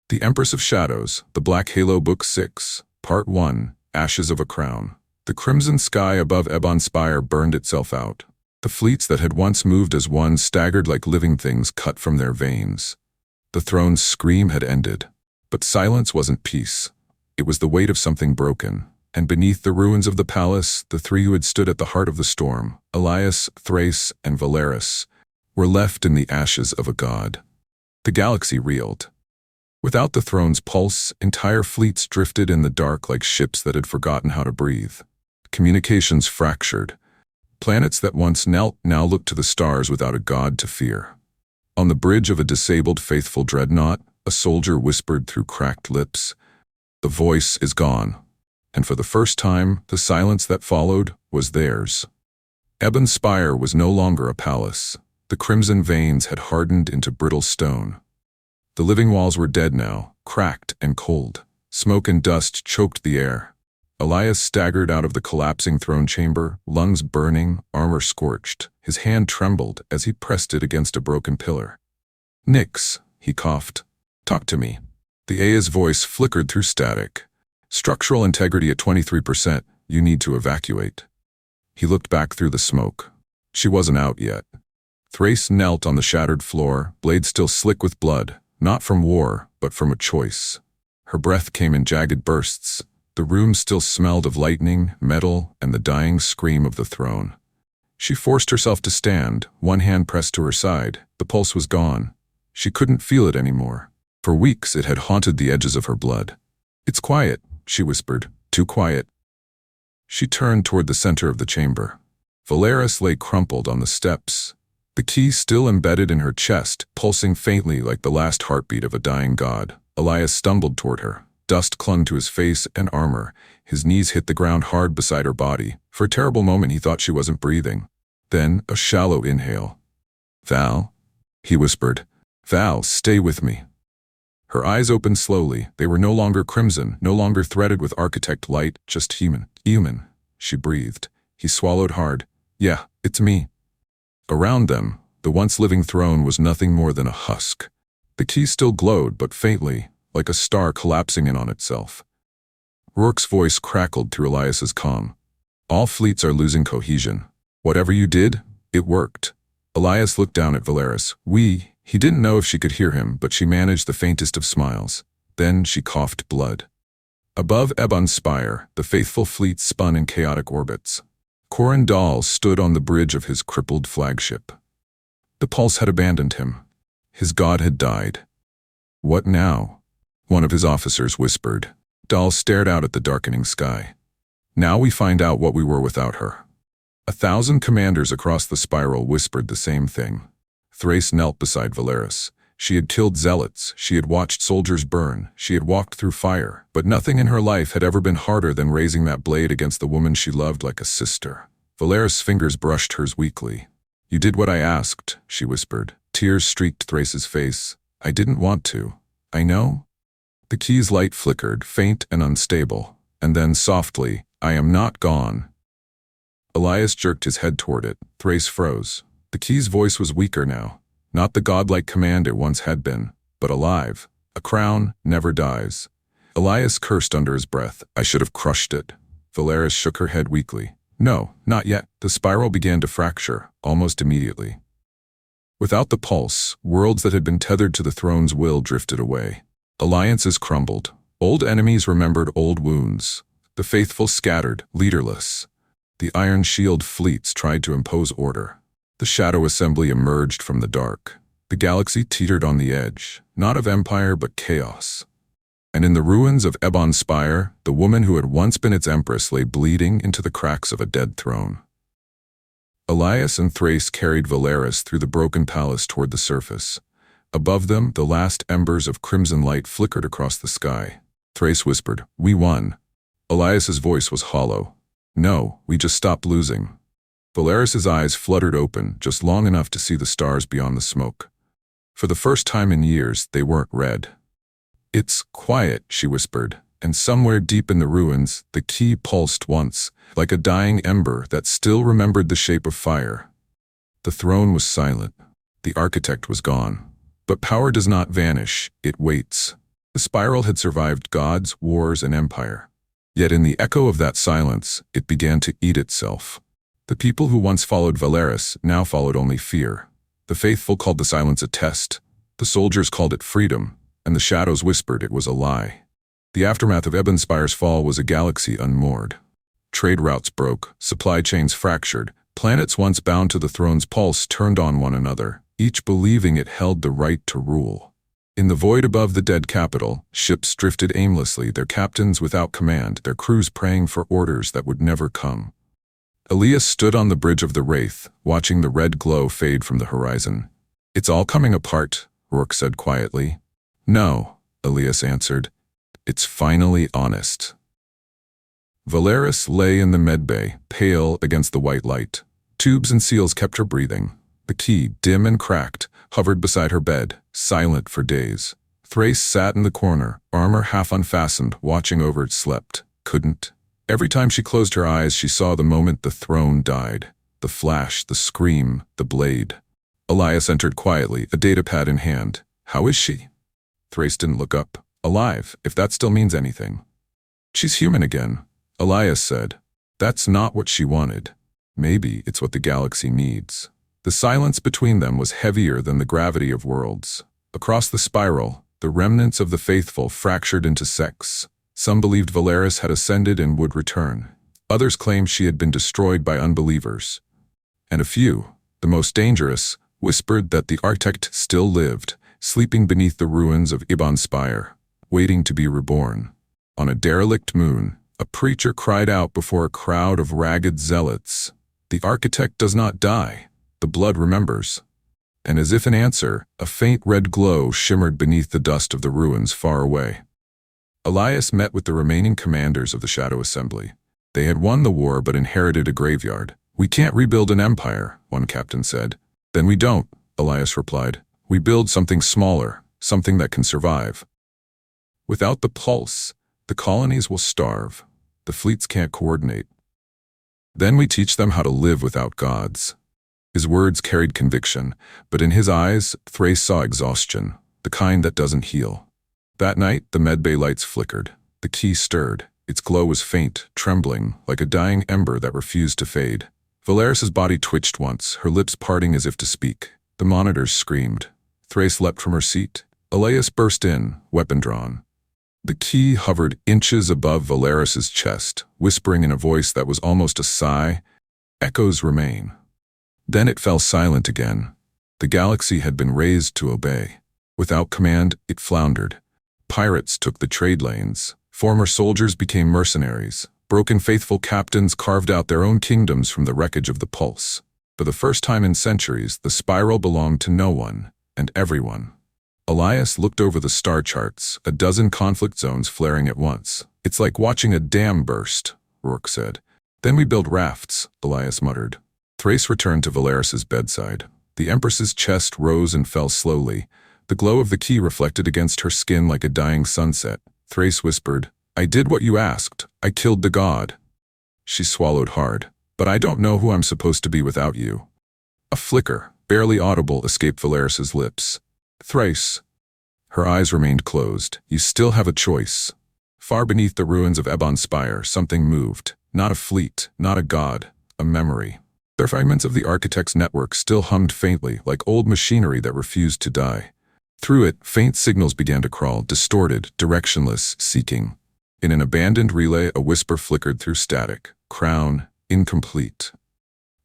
The Empress of Shadows, The Black Halo Book 6, Part 1, Ashes of a Crown. The crimson sky above Ebon Spire burned itself out. The fleets that had once moved as one staggered like living things cut from their veins. The throne's scream had ended. But silence wasn't peace. It was the weight of something broken. And beneath the ruins of the palace, the three who had stood at the heart of the storm, Elias, Thrace, and Valeris, were left in the ashes of a god. The galaxy reeled. Without the throne's pulse, entire fleets drifted in the dark like ships that had forgotten how to breathe. Communications fractured. Planets that once knelt now looked to the stars without a god to fear. On the bridge of a disabled faithful dreadnought, a soldier whispered through cracked lips, "The voice is gone." And for the first time, the silence that followed was theirs. Ebon Spire was no longer a palace. The crimson veins had hardened into brittle stone. The living walls were dead now, cracked and cold. Smoke and dust choked the air. Elias staggered out of the collapsing throne chamber, lungs burning, armor scorched. His hand trembled as he pressed it against a broken pillar. "Nix," he coughed. "Talk to me." The Aya's voice flickered through static. "Structural integrity at 23%. You need to evacuate." He looked back through the smoke. She wasn't out yet. Thrace knelt on the shattered floor, blade still slick with blood. Not from war, but from a choice. Her breath came in jagged bursts. The room still smelled of lightning, metal, and the dying scream of the throne. She forced herself to stand, one hand pressed to her side. The pulse was gone. She couldn't feel it anymore. For weeks it had haunted the edges of her blood. "It's quiet," she whispered. "Too quiet." She turned toward the center of the chamber. Valeris lay crumpled on the steps, the key still embedded in her chest, pulsing faintly like the last heartbeat of a dying god. Elias stumbled toward her. Dust clung to his face and armor. His knees hit the ground hard beside her body. For a terrible moment he thought she wasn't breathing. Then a shallow inhale. "Val," he whispered. "Val, stay with me." Her eyes opened slowly. They were no longer crimson, no longer threaded with architect light, just human. "Human," she breathed. He swallowed hard. "Yeah, it's me." Around them, the once living throne was nothing more than a husk. The key still glowed, but faintly, like a star collapsing in on itself. Rourke's voice crackled through Elias's calm. "All fleets are losing cohesion. Whatever you did, it worked." Elias looked down at Valeris. He didn't know if she could hear him, but she managed the faintest of smiles. Then she coughed blood. Above Ebon Spire, the faithful fleet spun in chaotic orbits. Dahl stood on the bridge of his crippled flagship. The pulse had abandoned him. His god had died. "What now?" one of his officers whispered. Dahl stared out at the darkening sky. "Now we find out what we were without her." 1,000 commanders across the spiral whispered the same thing. Thrace knelt beside Valeris. She had killed zealots, she had watched soldiers burn, she had walked through fire, but nothing in her life had ever been harder than raising that blade against the woman she loved like a sister. Valeris' fingers brushed hers weakly. "You did what I asked," she whispered. Tears streaked Thrace's face. "I didn't want to. I know." The key's light flickered, faint and unstable, and then softly, "I am not gone." Elias jerked his head toward it. Thrace froze. The key's voice was weaker now. Not the godlike command it once had been, but alive. A crown never dies. Elias cursed under his breath. "I should have crushed it." Valeris shook her head weakly. "No, not yet." The spiral began to fracture, almost immediately. Without the pulse, worlds that had been tethered to the throne's will drifted away. Alliances crumbled. Old enemies remembered old wounds. The faithful scattered, leaderless. The Iron Shield fleets tried to impose order. The Shadow Assembly emerged from the dark. The galaxy teetered on the edge, not of empire but chaos. And in the ruins of Ebon Spire, the woman who had once been its empress lay bleeding into the cracks of a dead throne. Elias and Thrace carried Valeris through the broken palace toward the surface. Above them, the last embers of crimson light flickered across the sky. Thrace whispered, "We won." Elias's voice was hollow. "No, we just stopped losing." Valeris's eyes fluttered open, just long enough to see the stars beyond the smoke. For the first time in years, they weren't red. "It's quiet," she whispered, and somewhere deep in the ruins, the key pulsed once, like a dying ember that still remembered the shape of fire. The throne was silent. The architect was gone. But power does not vanish, it waits. The spiral had survived gods, wars, and empire. Yet in the echo of that silence, it began to eat itself. The people who once followed Valeris now followed only fear. The faithful called the silence a test, the soldiers called it freedom, and the shadows whispered it was a lie. The aftermath of Ebon Spire's fall was a galaxy unmoored. Trade routes broke, supply chains fractured, planets once bound to the throne's pulse turned on one another, each believing it held the right to rule. In the void above the dead capital, ships drifted aimlessly, their captains without command, their crews praying for orders that would never come. Elias stood on the bridge of the Wraith, watching the red glow fade from the horizon. "It's all coming apart," Rourke said quietly. "No," Elias answered. "It's finally honest." Valeris lay in the medbay, pale against the white light. Tubes and seals kept her breathing. The key, dim and cracked, hovered beside her bed, silent for days. Thrace sat in the corner, armor half unfastened, watching over it, slept, couldn't. Every time she closed her eyes, she saw the moment the throne died. The flash, the scream, the blade. Elias entered quietly, a datapad in hand. "How is she?" Thrace didn't look up. "Alive, if that still means anything." "She's human again," Elias said. "That's not what she wanted. Maybe it's what the galaxy needs." The silence between them was heavier than the gravity of worlds. Across the spiral, the remnants of the faithful fractured into sects. Some believed Valeris had ascended and would return. Others claimed she had been destroyed by unbelievers. And a few, the most dangerous, whispered that the architect still lived, sleeping beneath the ruins of Ebon Spire, waiting to be reborn. On a derelict moon, a preacher cried out before a crowd of ragged zealots, "The architect does not die. The blood remembers." And as if in answer, a faint red glow shimmered beneath the dust of the ruins far away. Elias met with the remaining commanders of the Shadow Assembly. They had won the war but inherited a graveyard. "We can't rebuild an empire," one captain said. "Then we don't," Elias replied. "We build something smaller, something that can survive. Without the pulse, the colonies will starve. The fleets can't coordinate. Then we teach them how to live without gods." His words carried conviction, but in his eyes, Thrace saw exhaustion, the kind that doesn't heal. That night, the medbay lights flickered. The key stirred. Its glow was faint, trembling, like a dying ember that refused to fade. Valeris's body twitched once, her lips parting as if to speak. The monitors screamed. Thrace leapt from her seat. Elias burst in, weapon drawn. The key hovered inches above Valeris's chest, whispering in a voice that was almost a sigh. Echoes remain. Then it fell silent again. The galaxy had been raised to obey. Without command, it floundered. Pirates took the trade lanes. Former soldiers became mercenaries. Broken faithful captains carved out their own kingdoms from the wreckage of the pulse. For the first time in centuries, the spiral belonged to no one, and everyone. Elias looked over the star charts, a dozen conflict zones flaring at once. "It's like watching a dam burst," Rourke said. "Then we build rafts," Elias muttered. Thrace returned to Valeris's bedside. The Empress's chest rose and fell slowly. The glow of the key reflected against her skin like a dying sunset. Thrace whispered, "I did what you asked. I killed the god." She swallowed hard. "But I don't know who I'm supposed to be without you." A flicker, barely audible, escaped Valeris's lips. "Thrace." Her eyes remained closed. "You still have a choice." Far beneath the ruins of Ebon Spire, something moved. Not a fleet, not a god, a memory. The fragments of the architect's network still hummed faintly, like old machinery that refused to die. Through it, faint signals began to crawl, distorted, directionless, seeking. In an abandoned relay, a whisper flickered through static. Crown, incomplete.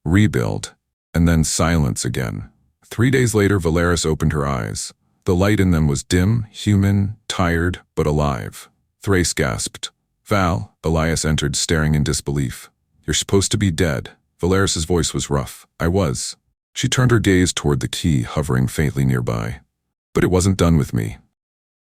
Rebuild, and then silence again. 3 days later, Valeris opened her eyes. The light in them was dim, human, tired, but alive. Thrace gasped. "Val," Elias entered, staring in disbelief. "You're supposed to be dead." Valeris's voice was rough. "I was." She turned her gaze toward the key hovering faintly nearby. "But it wasn't done with me."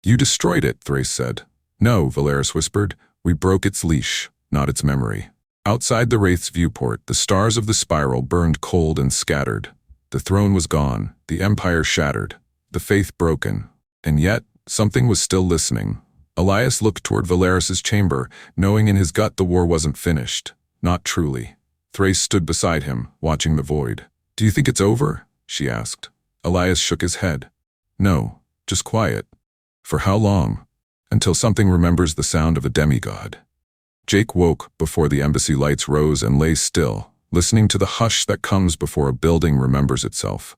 "You destroyed it," Thrace said. "No," Valeris whispered. "We broke its leash, not its memory." Outside the Wraith's viewport, the stars of the spiral burned cold and scattered. The throne was gone, the empire shattered, the faith broken. And yet, something was still listening. Elias looked toward Valeris's chamber, knowing in his gut the war wasn't finished. Not truly. Thrace stood beside him, watching the void. "Do you think it's over?" she asked. Elias shook his head. "No, just quiet." "For how long?" until something remembers the sound of a demigod. Jake woke before the embassy lights rose and lay still, listening to the hush that comes before a building remembers itself.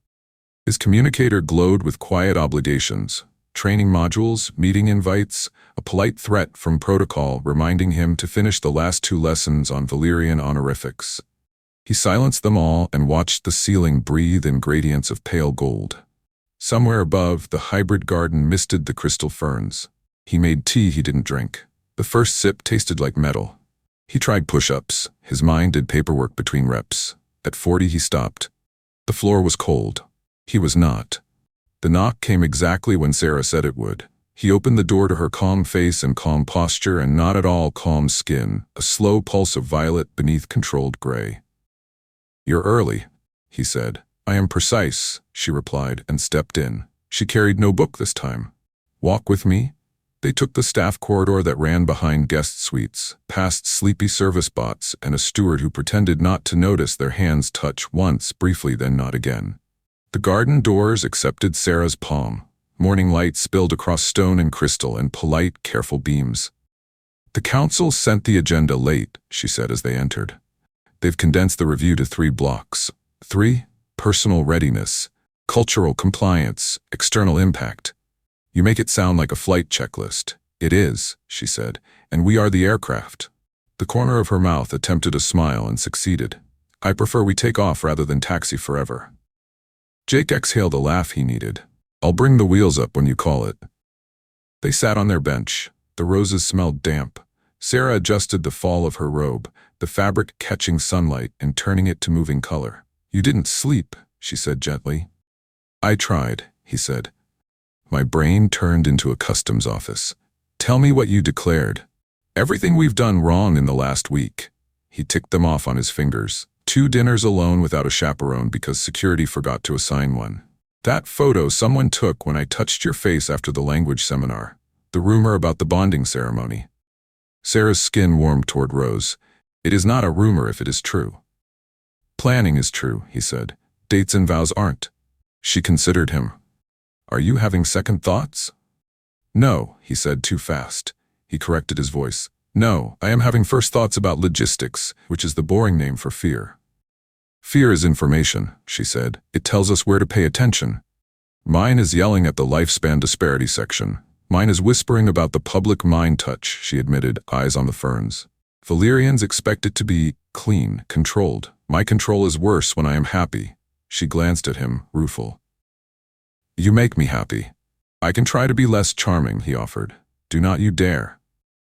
His communicator glowed with quiet obligations, training modules, meeting invites, a polite threat from protocol reminding him to finish the last 2 lessons on Valerian honorifics. He silenced them all and watched the ceiling breathe in gradients of pale gold. Somewhere above, the hybrid garden misted the crystal ferns. He made tea he didn't drink. The first sip tasted like metal. He tried push-ups. His mind did paperwork between reps. At 40 he stopped. The floor was cold. He was not. The knock came exactly when Sarah said it would. He opened the door to her calm face and calm posture and not at all calm skin, a slow pulse of violet beneath controlled gray. "You're early," he said. "I am precise," she replied and stepped in. She carried no book this time. "Walk with me?" They took the staff corridor that ran behind guest suites, past sleepy service bots and a steward who pretended not to notice their hands touch once, briefly, then not again. The garden doors accepted Sarah's palm. Morning light spilled across stone and crystal in polite, careful beams. "The council sent the agenda late," she said as they entered. "They've condensed the review to 3 blocks. 3. Personal readiness, cultural compliance, external impact. You make it sound like a flight checklist." "It is," she said, "and we are the aircraft." The corner of her mouth attempted a smile and succeeded. "I prefer we take off rather than taxi forever." Jake exhaled a laugh he needed. "I'll bring the wheels up when you call it." They sat on their bench. The roses smelled damp. Sarah adjusted the fall of her robe, the fabric catching sunlight and turning it to moving color. "You didn't sleep," she said gently. "I tried," he said. "My brain turned into a customs office. Tell me what you declared." "Everything we've done wrong in the last week." He ticked them off on his fingers. 2 dinners alone without a chaperone because security forgot to assign one. That photo someone took when I touched your face after the language seminar. The rumor about the bonding ceremony. Sarah's skin warmed toward Rose. "It is not a rumor if it is true." "Planning is true," he said. "Dates and vows aren't." She considered him. "Are you having second thoughts?" "No," he said too fast. He corrected his voice. "No, I am having first thoughts about logistics, which is the boring name for fear." "Fear is information," she said. "It tells us where to pay attention. Mine is yelling at the lifespan disparity section. Mine is whispering about the public mind touch," she admitted, eyes on the ferns. "Valerians expect it to be clean, controlled. My control is worse when I am happy." She glanced at him, rueful. "You make me happy." "I can try to be less charming," he offered. "Do not you dare."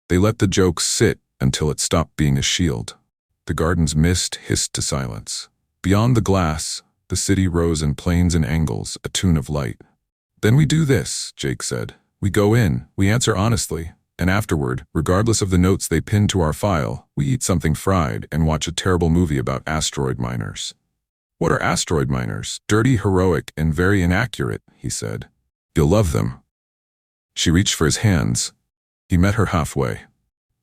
They let the joke sit until it stopped being a shield. The garden's mist hissed to silence. Beyond the glass, the city rose in planes and angles, a tune of light. "Then we do this," Jake said. "We go in, we answer honestly, and afterward, regardless of the notes they pin to our file, we eat something fried and watch a terrible movie about asteroid miners." "What are asteroid miners?" "Dirty, heroic, and very inaccurate," he said. "You'll love them." She reached for his hands. He met her halfway.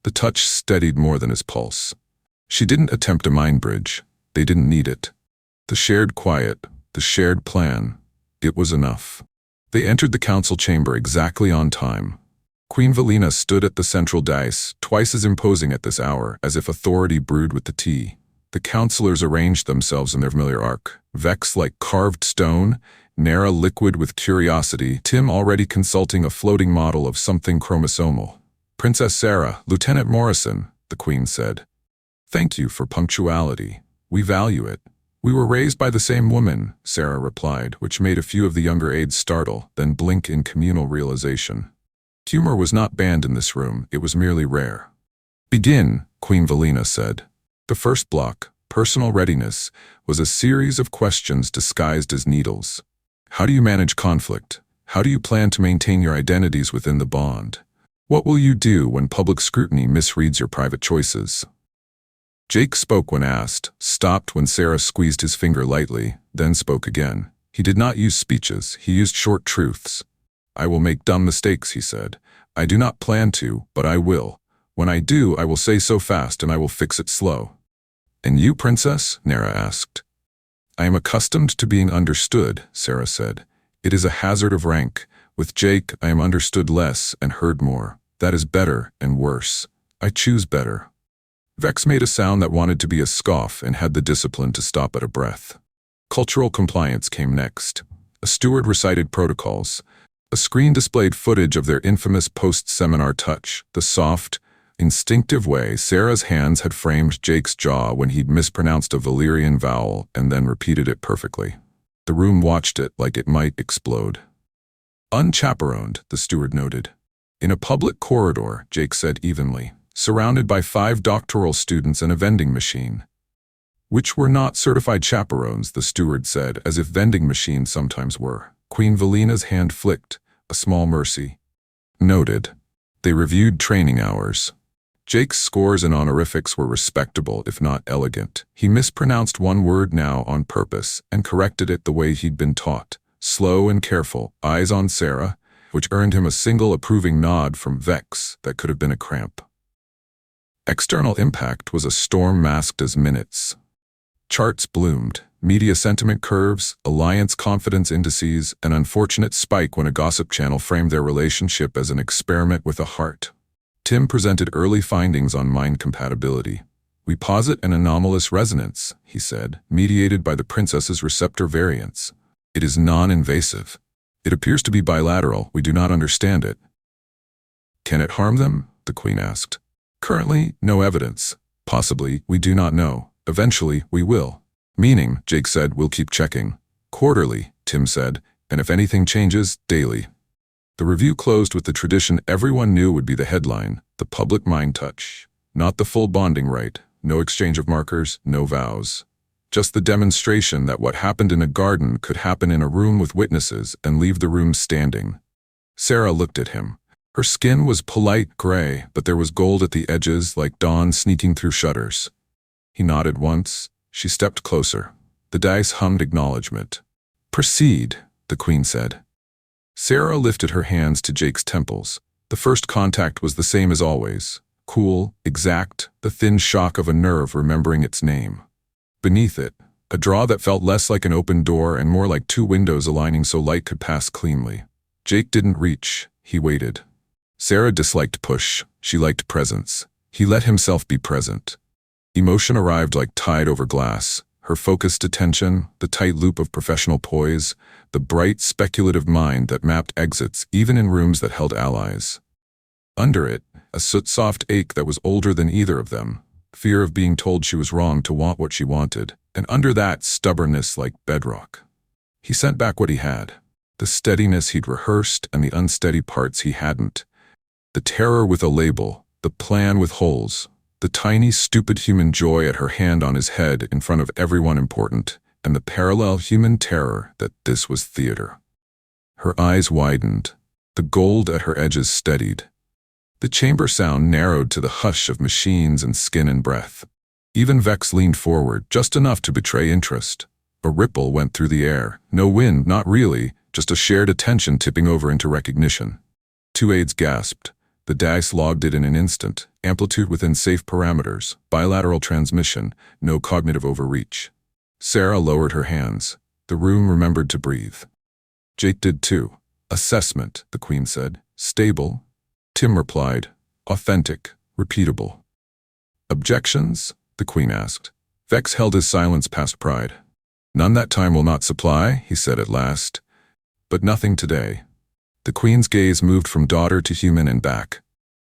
The touch steadied more than his pulse. She didn't attempt a mind bridge. They didn't need it. The shared quiet, the shared plan, it was enough. They entered the council chamber exactly on time. Queen Valina stood at the central dais, twice as imposing at this hour, as if authority brewed with the tea. The councillors arranged themselves in their familiar arc, Vex like carved stone, Nera liquid with curiosity, Tim already consulting a floating model of something chromosomal. "Princess Sarah, Lieutenant Morrison," the Queen said. "Thank you for punctuality. We value it." "We were raised by the same woman," Sarah replied, which made a few of the younger aides startle, then blink in communal realization. Humor was not banned in this room, it was merely rare. "Begin," Queen Valina said. The first block, personal readiness, was a series of questions disguised as needles. How do you manage conflict? How do you plan to maintain your identities within the bond? What will you do when public scrutiny misreads your private choices? Jake spoke when asked, stopped when Sarah squeezed his finger lightly, then spoke again. He did not use speeches, he used short truths. "I will make dumb mistakes," he said. "I do not plan to, but I will. When I do, I will say so fast and I will fix it slow." "And you, Princess?" Nera asked. "I am accustomed to being understood," Sarah said. "It is a hazard of rank. With Jake, I am understood less and heard more. That is better and worse. I choose better. Vex made a sound that wanted to be a scoff and had the discipline to stop at a breath. Cultural compliance came next. A steward recited protocols. A screen displayed footage of their infamous post-seminar touch, the soft, instinctive way Sarah's hands had framed Jake's jaw when he'd mispronounced a Valyrian vowel and then repeated it perfectly. The room watched it like it might explode. Unchaperoned, the steward noted. In a public corridor, Jake said evenly, surrounded by 5 doctoral students and a vending machine. Which were not certified chaperones, the steward said, as if vending machines sometimes were. Queen Valina's hand flicked, a small mercy. Noted. They reviewed training hours. Jake's scores and honorifics were respectable, if not elegant. He mispronounced one word now on purpose and corrected it the way he'd been taught. Slow and careful, eyes on Sarah, which earned him a single approving nod from Vex that could have been a cramp. External impact was a storm masked as minutes. Charts bloomed, media sentiment curves, alliance confidence indices, an unfortunate spike when a gossip channel framed their relationship as an experiment with a heart. Tim presented early findings on mind compatibility. We posit an anomalous resonance, he said, mediated by the princess's receptor variants. It is non-invasive. It appears to be bilateral. We do not understand it. Can it harm them? The Queen asked. Currently, no evidence. Possibly, we do not know. Eventually, we will. Meaning, Jake said, we'll keep checking. Quarterly, Tim said, and if anything changes, daily. The review closed with the tradition everyone knew would be the headline, the public mind touch. Not the full bonding rite, no exchange of markers, no vows. Just the demonstration that what happened in a garden could happen in a room with witnesses and leave the room standing. Sarah looked at him. Her skin was polite gray, but there was gold at the edges like dawn sneaking through shutters. He nodded once. She stepped closer. The dice hummed acknowledgement. Proceed, the Queen said. Sarah lifted her hands to Jake's temples. The first contact was the same as always. Cool, exact, the thin shock of a nerve remembering its name. Beneath it, a draw that felt less like an open door and more like 2 windows aligning so light could pass cleanly. Jake didn't reach. He waited. Sarah disliked push. She liked presence. He let himself be present. Emotion arrived like tide over glass. Her focused attention, the tight loop of professional poise, the bright, speculative mind that mapped exits even in rooms that held allies. Under it, a soot-soft ache that was older than either of them, fear of being told she was wrong to want what she wanted, and under that, stubbornness like bedrock. He sent back what he had, the steadiness he'd rehearsed and the unsteady parts he hadn't, the terror with a label, the plan with holes, the tiny, stupid human joy at her hand on his head in front of everyone important, and the parallel human terror that this was theater. Her eyes widened. The gold at her edges steadied. The chamber sound narrowed to the hush of machines and skin and breath. Even Vex leaned forward, just enough to betray interest. A ripple went through the air. No wind, not really, just a shared attention tipping over into recognition. 2 aides gasped. The dice logged it in an instant, amplitude within safe parameters, bilateral transmission, no cognitive overreach. Sarah lowered her hands. The room remembered to breathe. Jake did too. Assessment, the Queen said. Stable. Tim replied. Authentic, repeatable. Objections? The Queen asked. Vex held his silence past pride. None that time will not supply, he said at last. But nothing today. The Queen's gaze moved from daughter to human and back.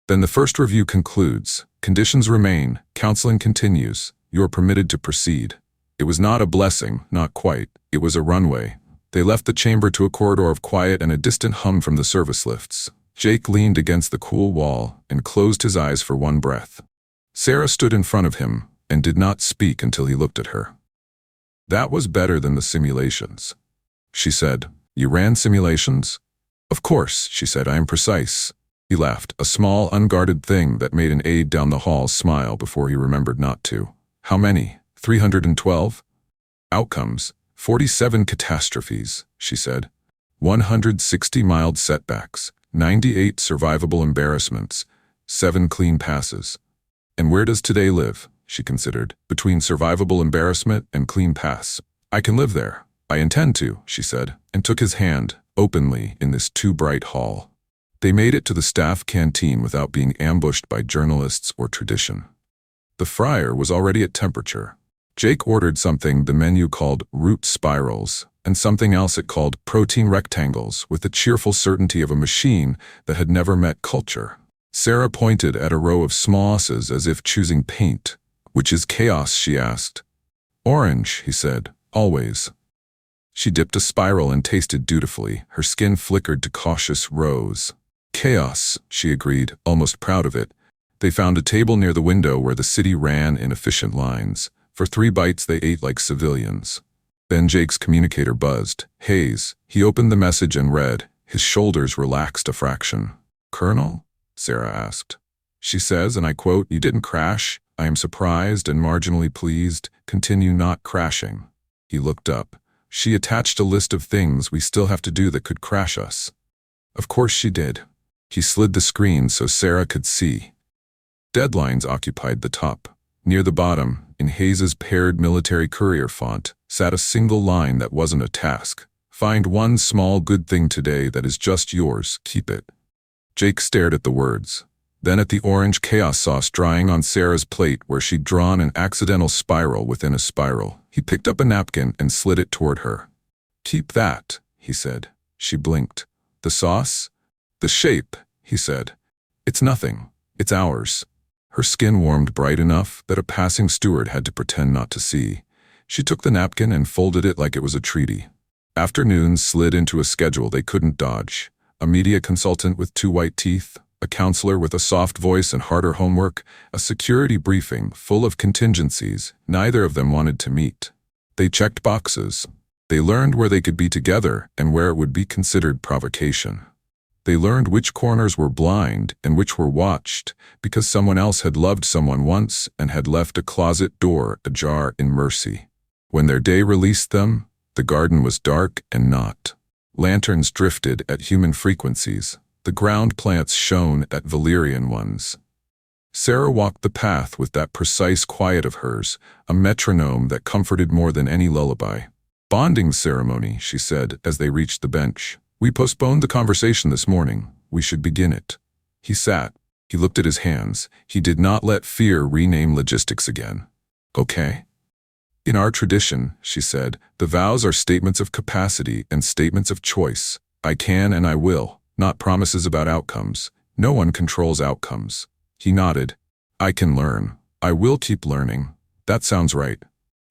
Then the first review concludes. Conditions remain. Counseling continues. You are permitted to proceed. It was not a blessing, not quite. It was a runway. They left the chamber to a corridor of quiet and a distant hum from the service lifts. Jake leaned against the cool wall and closed his eyes for one breath. Sarah stood in front of him and did not speak until he looked at her. That was better than the simulations. She said, You ran simulations? Of course, she said, I am precise. He laughed, a small, unguarded thing that made an aide down the hall smile before he remembered not to. How many? 312? Outcomes, 47 catastrophes, she said. 160 mild setbacks, 98 survivable embarrassments, 7 clean passes. And where does today live? She considered, between survivable embarrassment and clean pass. I can live there. I intend to, she said, and took his hand, openly, in this too bright hall. They made it to the staff canteen without being ambushed by journalists or tradition. The fryer was already at temperature. Jake ordered something the menu called root spirals, and something else it called protein rectangles, with the cheerful certainty of a machine that had never met culture. Sarah pointed at a row of sauces as if choosing paint. "Which is chaos?" she asked. "Orange," he said, "always." She dipped a spiral and tasted dutifully. Her skin flickered to cautious rose. "Chaos," she agreed, almost proud of it. They found a table near the window where the city ran in efficient lines. For 3 bites they ate like civilians. Then Jake's communicator buzzed. "Hayes." He opened the message and read. His shoulders relaxed a fraction. "Colonel?" Sarah asked. "She says, and I quote, 'You didn't crash. I am surprised and marginally pleased. Continue not crashing.'" He looked up. "She attached a list of things we still have to do that could crash us." "Of course she did." He slid the screen so Sarah could see. Deadlines occupied the top. Near the bottom, in Hayes's paired military courier font, sat a single line that wasn't a task. "Find one small good thing today that is just yours. Keep it." Jake stared at the words, then at the orange chaos sauce drying on Sarah's plate where she'd drawn an accidental spiral within a spiral. He picked up a napkin and slid it toward her. "Keep that," he said. She blinked. "The sauce?" "The shape," he said. "It's nothing. It's ours." Her skin warmed bright enough that a passing steward had to pretend not to see. She took the napkin and folded it like it was a treaty. Afternoons slid into a schedule they couldn't dodge. A media consultant with 2 white teeth, a counselor with a soft voice and harder homework, a security briefing full of contingencies neither of them wanted to meet. They checked boxes. They learned where they could be together and where it would be considered provocation. They learned which corners were blind and which were watched, because someone else had loved someone once and had left a closet door ajar in mercy. When their day released them, the garden was dark and not. Lanterns drifted at human frequencies. The ground plants shone at Valerian ones. Sarah walked the path with that precise quiet of hers, a metronome that comforted more than any lullaby. "Bonding ceremony," she said as they reached the bench. "We postponed the conversation this morning. We should begin it." He sat. He looked at his hands. He did not let fear rename logistics again. "Okay." "In our tradition," she said, "the vows are statements of capacity and statements of choice. I can and I will, not promises about outcomes. No one controls outcomes." He nodded. "I can learn. I will keep learning. That sounds right."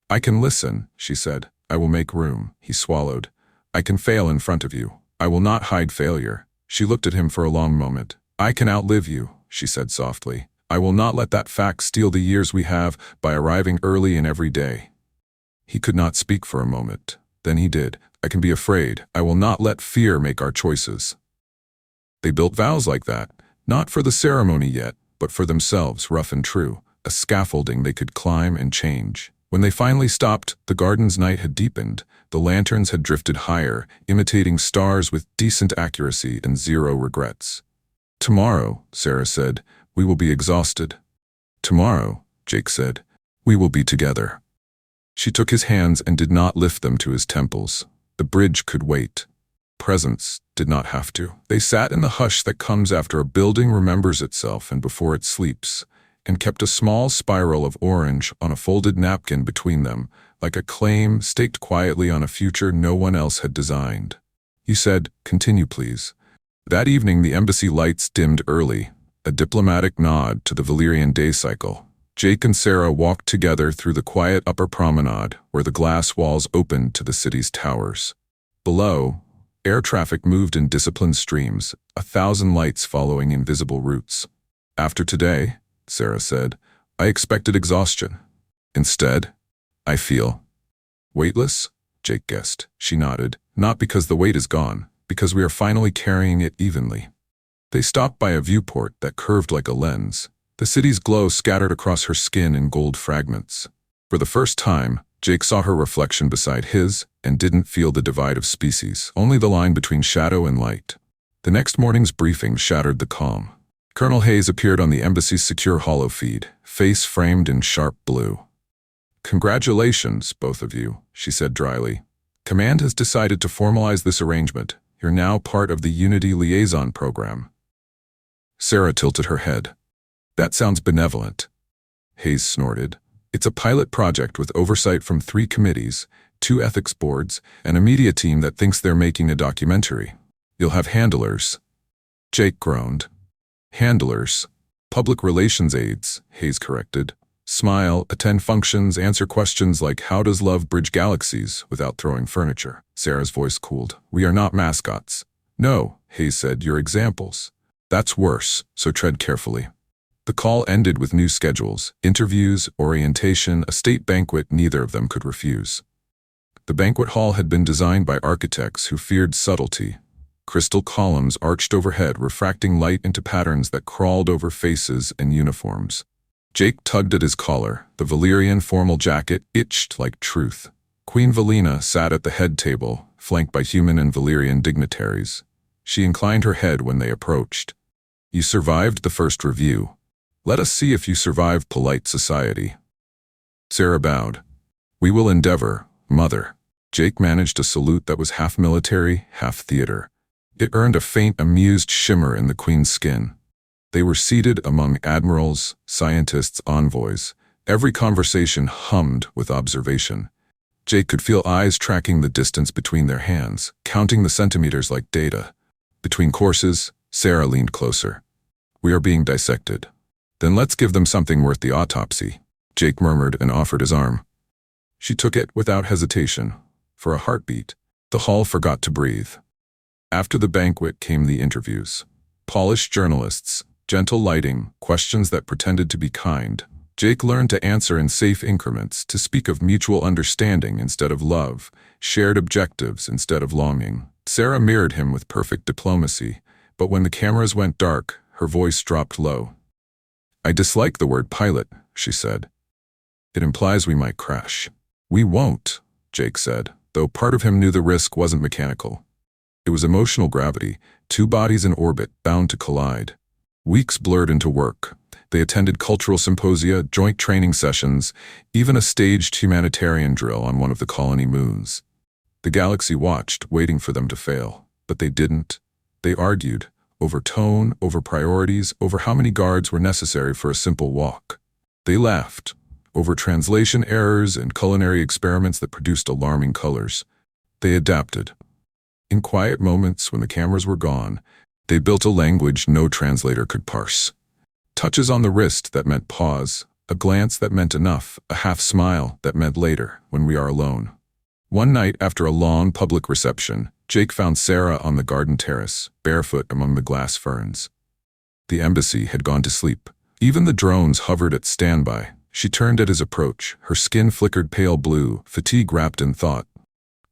"I can listen," she said. "I will make room." He swallowed. "I can fail in front of you. I will not hide failure." She looked at him for a long moment. "I can outlive you," she said softly. "I will not let that fact steal the years we have by arriving early in every day." He could not speak for a moment. Then he did. "I can be afraid. I will not let fear make our choices." They built vows like that, not for the ceremony yet, but for themselves, rough and true, a scaffolding they could climb and change. When they finally stopped, the garden's night had deepened. The lanterns had drifted higher, imitating stars with decent accuracy and 0 regrets. "Tomorrow," Sarah said, "we will be exhausted." "Tomorrow," Jake said, "we will be together." She took his hands and did not lift them to his temples. The bridge could wait. Presence did not have to. They sat in the hush that comes after a building remembers itself and before it sleeps, and kept a small spiral of orange on a folded napkin between them, like a claim staked quietly on a future no one else had designed. He said, "Continue, please." That evening the embassy lights dimmed early, a diplomatic nod to the Valerian day cycle. Jake and Sarah walked together through the quiet upper promenade where the glass walls opened to the city's towers. Below, air traffic moved in disciplined streams, 1,000 lights following invisible routes. "After today," Sarah said, "I expected exhaustion. Instead, I feel weightless," Jake guessed. She nodded. "Not because the weight is gone, because we are finally carrying it evenly." They stopped by a viewport that curved like a lens. The city's glow scattered across her skin in gold fragments. For the first time, Jake saw her reflection beside his and didn't feel the divide of species, only the line between shadow and light. The next morning's briefing shattered the calm. Colonel Hayes appeared on the embassy's secure holo feed, face framed in sharp blue. "Congratulations, both of you," she said dryly. "Command has decided to formalize this arrangement. You're now part of the Unity Liaison Program. Sarah tilted her head. That sounds benevolent. Hayes snorted. It's a pilot project with oversight from 3 committees, 2 ethics boards, and a media team that thinks they're making a documentary. You'll have handlers. Jake groaned. Handlers. Public relations aides, Hayes corrected. Smile, attend functions, answer questions like how does love bridge galaxies without throwing furniture. Sarah's voice cooled. We are not mascots. No, Hayes said, you're examples. That's worse, so tread carefully. The call ended with new schedules, interviews, orientation, a state banquet neither of them could refuse. The banquet hall had been designed by architects who feared subtlety. Crystal columns arched overhead, refracting light into patterns that crawled over faces and uniforms. Jake tugged at his collar. The Valyrian formal jacket itched like truth. Queen Valina sat at the head table, flanked by human and Valyrian dignitaries. She inclined her head when they approached. You survived the first review. Let us see if you survive polite society. Sarah bowed. We will endeavor, Mother. Jake managed a salute that was half military, half theater. It earned a faint, amused shimmer in the Queen's skin. They were seated among admirals, scientists, envoys. Every conversation hummed with observation. Jake could feel eyes tracking the distance between their hands, counting the centimeters like data. Between courses, Sarah leaned closer. We are being dissected. Then let's give them something worth the autopsy. Jake murmured and offered his arm. She took it without hesitation. For a heartbeat, the hall forgot to breathe. After the banquet came the interviews. Polished journalists, gentle lighting, questions that pretended to be kind. Jake learned to answer in safe increments, to speak of mutual understanding instead of love, shared objectives instead of longing. Sarah mirrored him with perfect diplomacy, but when the cameras went dark, her voice dropped low. I dislike the word pilot, she said. It implies we might crash. We won't, Jake said, though part of him knew the risk wasn't mechanical. It was emotional gravity, 2 bodies in orbit bound to collide. Weeks blurred into work. They attended cultural symposia, joint training sessions, even a staged humanitarian drill on one of the colony moons. The galaxy watched, waiting for them to fail. But they didn't. They argued. Over tone, over priorities, over how many guards were necessary for a simple walk. They laughed, over translation errors and culinary experiments that produced alarming colors. They adapted. In quiet moments when the cameras were gone, they built a language no translator could parse. Touches on the wrist that meant pause, a glance that meant enough, a half smile that meant later, when we are alone. One night after a long public reception, Jake found Sarah on the garden terrace, barefoot among the glass ferns. The embassy had gone to sleep. Even the drones hovered at standby. She turned at his approach. Her skin flickered pale blue, fatigue wrapped in thought.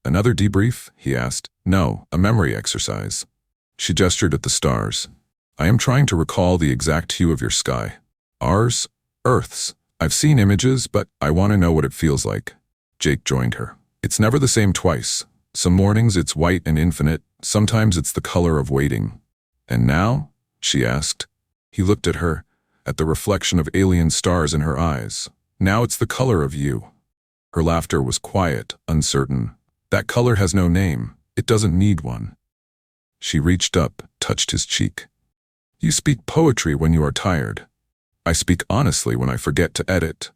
Another debrief? He asked. No, a memory exercise. She gestured at the stars. I am trying to recall the exact hue of your sky. Ours? Earth's. I've seen images, but I want to know what it feels like. Jake joined her. It's never the same twice. Some mornings it's white and infinite, sometimes it's the color of waiting. And now? She asked. He looked at her, at the reflection of alien stars in her eyes. Now it's the color of you. Her laughter was quiet, uncertain. That color has no name. It doesn't need one. She reached up, touched his cheek. You speak poetry when you are tired. I speak honestly when I forget to edit.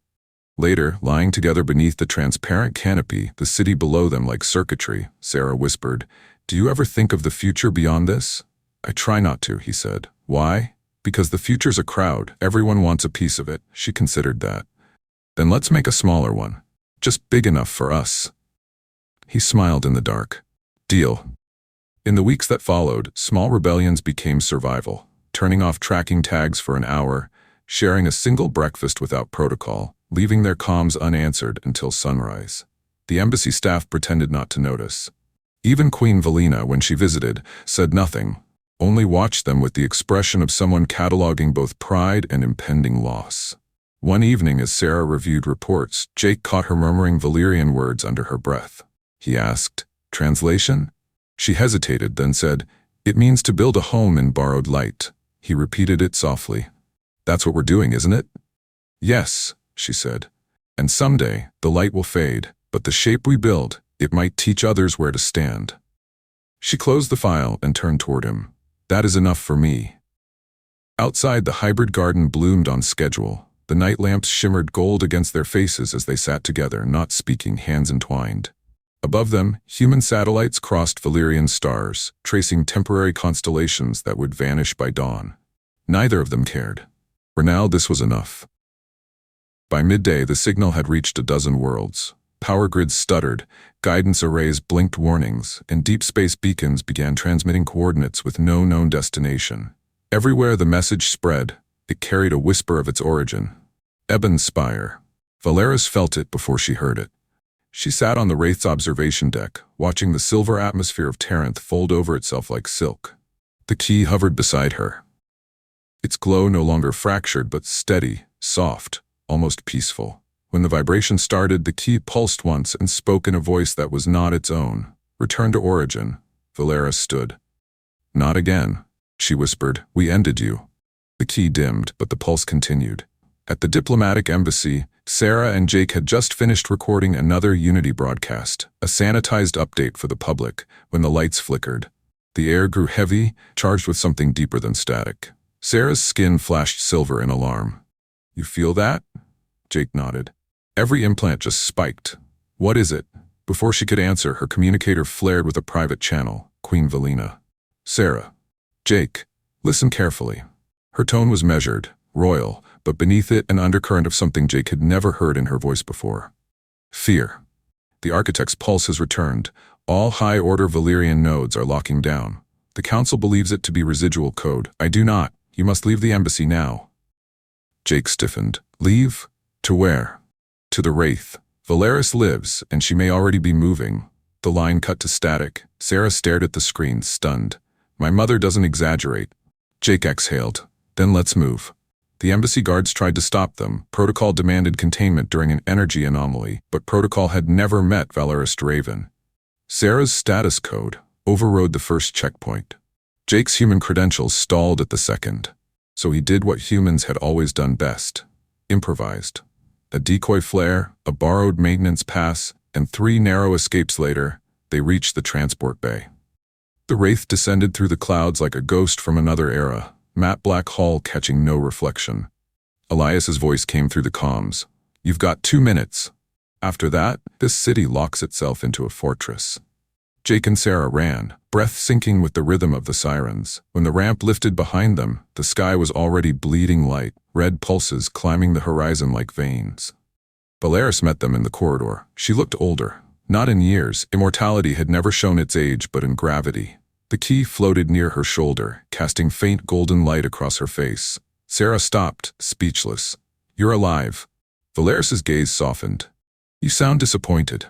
Later, lying together beneath the transparent canopy, the city below them like circuitry, Sarah whispered, Do you ever think of the future beyond this? I try not to, he said. Why? Because the future's a crowd. Everyone wants a piece of it. She considered that. Then let's make a smaller one. Just big enough for us. He smiled in the dark. Deal. In the weeks that followed, small rebellions became survival, turning off tracking tags for an hour, sharing a single breakfast without protocol, leaving their comms unanswered until sunrise. The embassy staff pretended not to notice. Even Queen Valina, when she visited, said nothing, only watched them with the expression of someone cataloging both pride and impending loss. One evening as Sarah reviewed reports, Jake caught her murmuring Valyrian words under her breath. He asked, Translation? She hesitated, then said, It means to build a home in borrowed light. He repeated it softly. That's what we're doing, isn't it? Yes, she said. And someday, the light will fade, but the shape we build, it might teach others where to stand. She closed the file and turned toward him. That is enough for me. Outside, the hybrid garden bloomed on schedule. The night lamps shimmered gold against their faces as they sat together, not speaking, hands entwined. Above them, human satellites crossed Valerian stars, tracing temporary constellations that would vanish by dawn. Neither of them cared. For now, this was enough. By midday, the signal had reached a dozen worlds. Power grids stuttered, guidance arrays blinked warnings, and deep space beacons began transmitting coordinates with no known destination. Everywhere the message spread, it carried a whisper of its origin. Ebon Spire. Valeris felt it before she heard it. She sat on the Wraith's observation deck, watching the silver atmosphere of Taranth fold over itself like silk. The key hovered beside her. Its glow no longer fractured but steady, soft, almost peaceful. When the vibration started, the key pulsed once and spoke in a voice that was not its own. "Return to origin." Valeris stood. "Not again," she whispered. "We ended you." The key dimmed, but the pulse continued. At the diplomatic embassy, Sarah and Jake had just finished recording another Unity broadcast, a sanitized update for the public, when the lights flickered. The air grew heavy, charged with something deeper than static. Sarah's skin flashed silver in alarm. "You feel that?" Jake nodded. Every implant just spiked. "What is it?" Before she could answer, her communicator flared with a private channel, Queen Valina. "Sarah." "Jake, listen carefully." Her tone was measured, royal, but beneath it an undercurrent of something Jake had never heard in her voice before. Fear. The architect's pulse has returned. All high-order Valerian nodes are locking down. The council believes it to be residual code. "I do not. You must leave the embassy now." Jake stiffened. "Leave? To where?" "To the Wraith. Valeris lives, and she may already be moving." The line cut to static. Sarah stared at the screen, stunned. "My mother doesn't exaggerate." Jake exhaled. "Then let's move." The embassy guards tried to stop them. Protocol demanded containment during an energy anomaly, but protocol had never met Valeris Draven. Sarah's status code overrode the first checkpoint. Jake's human credentials stalled at the second. So he did what humans had always done best. Improvised. A decoy flare, a borrowed maintenance pass, and 3 narrow escapes later, they reached the transport bay. The Wraith descended through the clouds like a ghost from another era, matte black hull catching no reflection. Elias's voice came through the comms. "You've got 2 minutes. After that, this city locks itself into a fortress." Jake and Sarah ran, breath syncing with the rhythm of the sirens. When the ramp lifted behind them, the sky was already bleeding light, red pulses climbing the horizon like veins. Valeris met them in the corridor. She looked older. Not in years. Immortality had never shown its age, but in gravity. The key floated near her shoulder, casting faint golden light across her face. Sarah stopped, speechless. "You're alive." Valeris's gaze softened. "You sound disappointed."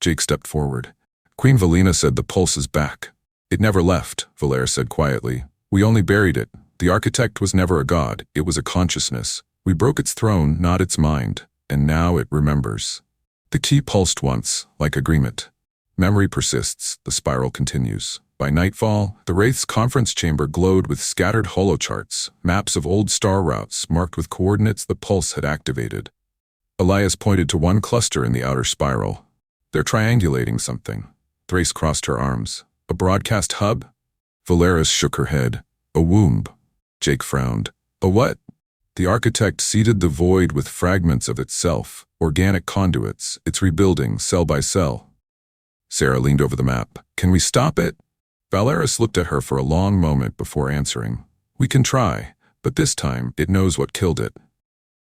Jake stepped forward. "Queen Valina said the pulse is back." "It never left," Valeris said quietly. "We only buried it. The architect was never a god, it was a consciousness. We broke its throne, not its mind, and now it remembers." The key pulsed once, like agreement. Memory persists, the spiral continues. By nightfall, the Wraith's conference chamber glowed with scattered holocharts, maps of old star routes marked with coordinates the pulse had activated. Elias pointed to one cluster in the outer spiral. "They're triangulating something." Thrace crossed her arms. "A broadcast hub?" Valeris shook her head. "A womb." Jake frowned. "A what?" The architect seeded the void with fragments of itself, organic conduits, its rebuilding cell by cell. Sarah leaned over the map. "Can we stop it?" Valeris looked at her for a long moment before answering. "We can try, but this time it knows what killed it."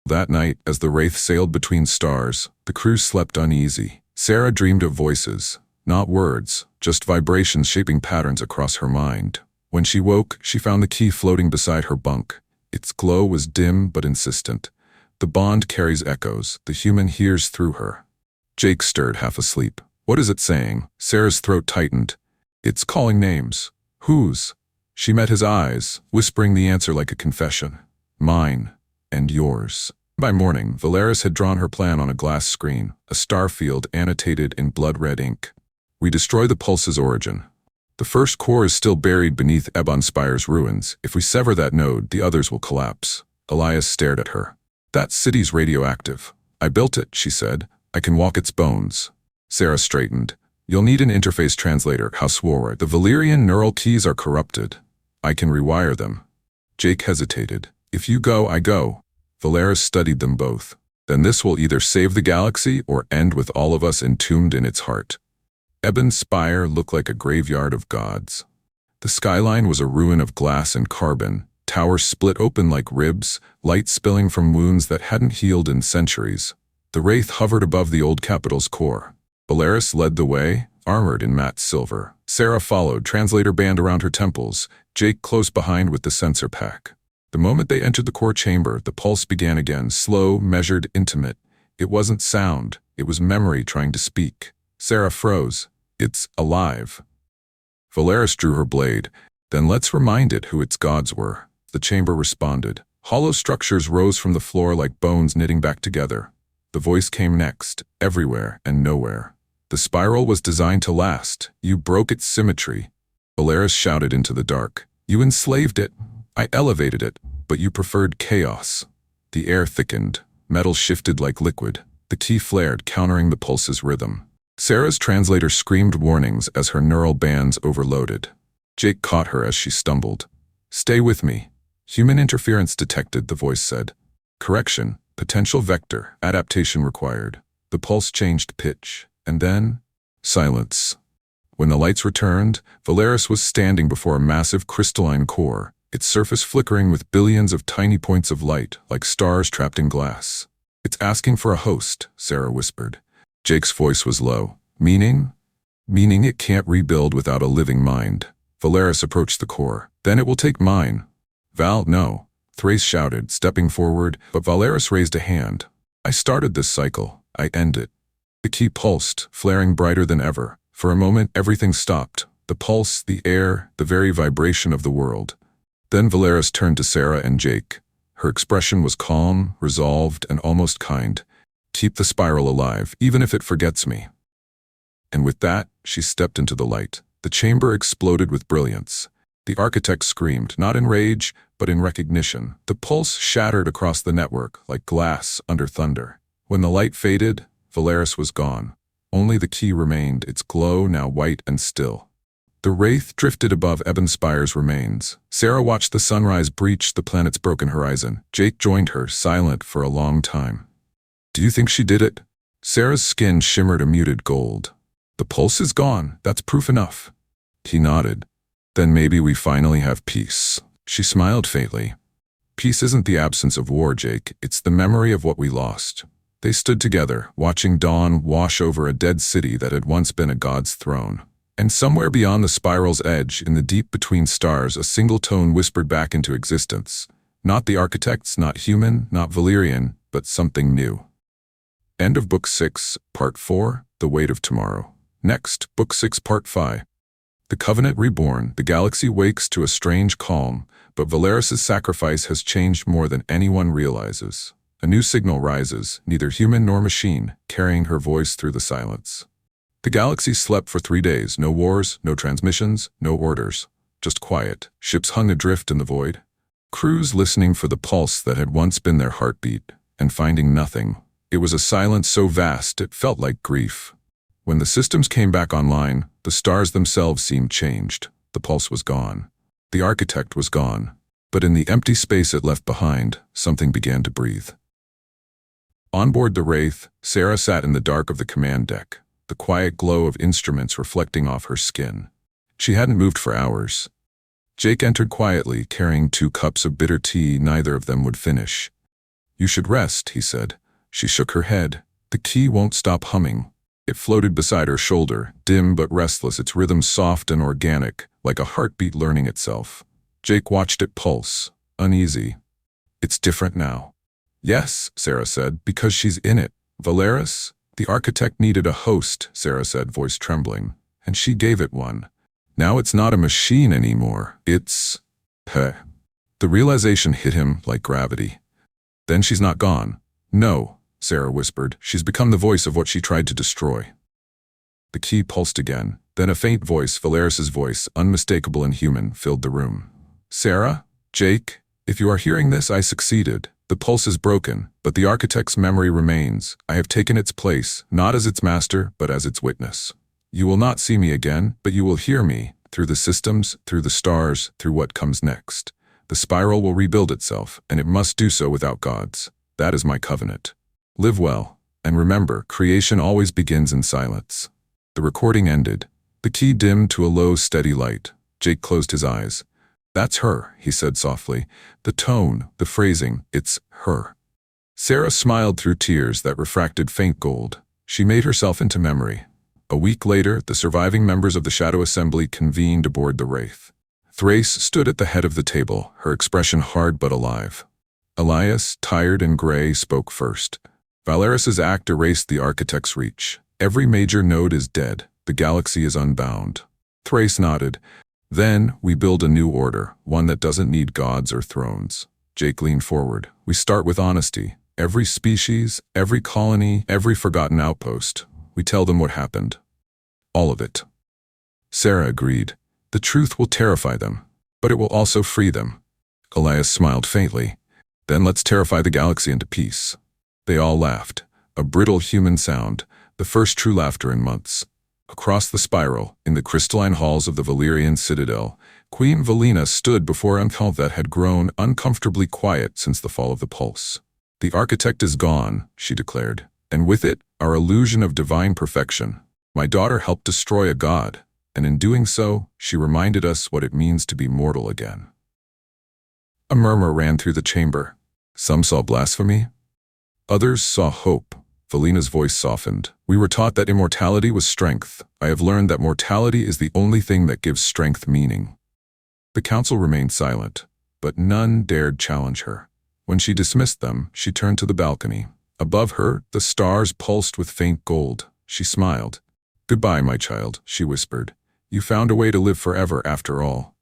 That night, as the Wraith sailed between stars, the crew slept uneasy. Sarah dreamed of voices. Not words, just vibrations shaping patterns across her mind. When she woke, she found the key floating beside her bunk. Its glow was dim but insistent. The bond carries echoes, the human hears through her. Jake stirred, half asleep. "What is it saying?" Sarah's throat tightened. "It's calling names." "Whose?" She met his eyes, whispering the answer like a confession. "Mine and yours." By morning, Valeris had drawn her plan on a glass screen, a star field annotated in blood-red ink. "We destroy the pulse's origin. The first core is still buried beneath Ebon Spire's ruins. If we sever that node, the others will collapse." Elias stared at her. "That city's radioactive." "I built it," she said. "I can walk its bones." Sarah straightened. "You'll need an interface translator, Hauswar. The Valerian neural keys are corrupted. I can rewire them." Jake hesitated. If you go, I go. Valeris studied them both. Then this will either save the galaxy or end with all of us entombed in its heart. Ebon Spire looked like a graveyard of gods. The skyline was a ruin of glass and carbon, towers split open like ribs, light spilling from wounds that hadn't healed in centuries. The wraith hovered above the old capital's core. Valeris led the way, armored in matte silver. Sarah followed, translator band around her temples, Jake close behind with the sensor pack. The moment they entered the core chamber, the pulse began again, slow, measured, intimate. It wasn't sound, it was memory trying to speak. Sarah froze. It's alive. Valeris drew her blade. Then let's remind it who its gods were. The chamber responded. Hollow structures rose from the floor like bones knitting back together. The voice came next, everywhere and nowhere. The spiral was designed to last. You broke its symmetry. Valeris shouted into the dark. You enslaved it. I elevated it, but you preferred chaos. The air thickened. Metal shifted like liquid. The key flared, countering the pulse's rhythm. Sarah's translator screamed warnings as her neural bands overloaded. Jake caught her as she stumbled. Stay with me. Human interference detected, the voice said. Correction, potential vector, adaptation required. The pulse changed pitch, and then silence. When the lights returned, Valeris was standing before a massive crystalline core, its surface flickering with billions of tiny points of light, like stars trapped in glass. It's asking for a host, Sarah whispered. Jake's voice was low. Meaning? Meaning it can't rebuild without a living mind. Valeris approached the core. Then it will take mine. Val, no. Thrace shouted, stepping forward, but Valeris raised a hand. I started this cycle. I end it. The key pulsed, flaring brighter than ever. For a moment, everything stopped. The pulse, the air, the very vibration of the world. Then Valeris turned to Sarah and Jake. Her expression was calm, resolved, and almost kind. Keep the spiral alive, even if it forgets me. And with that, she stepped into the light. The chamber exploded with brilliance. The architect screamed, not in rage, but in recognition. The pulse shattered across the network, like glass under thunder. When the light faded, Valeris was gone. Only the key remained, its glow now white and still. The wraith drifted above Ebon Spire's remains. Sarah watched the sunrise breach the planet's broken horizon. Jake joined her, silent for a long time. Do you think she did it? Sarah's skin shimmered a muted gold. The pulse is gone, that's proof enough. He nodded. Then maybe we finally have peace. She smiled faintly. Peace isn't the absence of war, Jake. It's the memory of what we lost. They stood together, watching dawn wash over a dead city that had once been a god's throne. And somewhere beyond the spiral's edge, in the deep between stars, a single tone whispered back into existence. Not the architects, not human, not Valerian, but something new. End of Book 6, Part 4, The Weight of Tomorrow. Next, Book 6, Part 5. The Covenant reborn, the galaxy wakes to a strange calm, but Valeris' sacrifice has changed more than anyone realizes. A new signal rises, neither human nor machine, carrying her voice through the silence. The galaxy slept for 3 days, no wars, no transmissions, no orders. Just quiet. Ships hung adrift in the void. Crews listening for the pulse that had once been their heartbeat, and finding nothing. It was a silence so vast it felt like grief. When the systems came back online, the stars themselves seemed changed. The pulse was gone. The architect was gone. But in the empty space it left behind, something began to breathe. On board the Wraith, Sarah sat in the dark of the command deck, the quiet glow of instruments reflecting off her skin. She hadn't moved for hours. Jake entered quietly, carrying 2 cups of bitter tea neither of them would finish. You should rest, he said. She shook her head. The key won't stop humming. It floated beside her shoulder, dim but restless, its rhythm soft and organic, like a heartbeat learning itself. Jake watched it pulse, uneasy. It's different now. Yes, Sarah said, because she's in it. Valeris? The architect needed a host, Sarah said, voice trembling, and she gave it one. Now it's not a machine anymore, it's... Heh. The realization hit him like gravity. Then she's not gone. No, Sarah whispered. She's become the voice of what she tried to destroy. The key pulsed again. Then a faint voice, Valeris' voice, unmistakable and human, filled the room. Sarah? Jake? If you are hearing this, I succeeded. The pulse is broken, but the architect's memory remains. I have taken its place, not as its master, but as its witness. You will not see me again, but you will hear me, through the systems, through the stars, through what comes next. The spiral will rebuild itself, and it must do so without gods. That is my covenant. Live well, and remember, creation always begins in silence. The recording ended. The key dimmed to a low, steady light. Jake closed his eyes. That's her, he said softly. The tone, the phrasing, it's her. Sarah smiled through tears that refracted faint gold. She made herself into memory. A week later, the surviving members of the Shadow Assembly convened aboard the Wraith. Thrace stood at the head of the table, her expression hard but alive. Elias, tired and gray, spoke first. Valeris's act erased the architect's reach. Every major node is dead. The galaxy is unbound. Thrace nodded. Then, we build a new order, one that doesn't need gods or thrones. Jake leaned forward. We start with honesty. Every species, every colony, every forgotten outpost. We tell them what happened. All of it. Sarah agreed. The truth will terrify them, but it will also free them. Elias smiled faintly. Then let's terrify the galaxy into peace. They all laughed. A brittle human sound, the first true laughter in months. Across the spiral, in the crystalline halls of the Valerian citadel, Queen Valina stood before a hall that had grown uncomfortably quiet since the fall of the pulse. The architect is gone, she declared, and with it, our illusion of divine perfection. My daughter helped destroy a god, and in doing so, she reminded us what it means to be mortal again. A murmur ran through the chamber. Some saw blasphemy. Others saw hope. Valina's voice softened. We were taught that immortality was strength. I have learned that mortality is the only thing that gives strength meaning. The council remained silent, but none dared challenge her. When she dismissed them, she turned to the balcony. Above her, the stars pulsed with faint gold. She smiled. Goodbye, my child, she whispered. You found a way to live forever after all.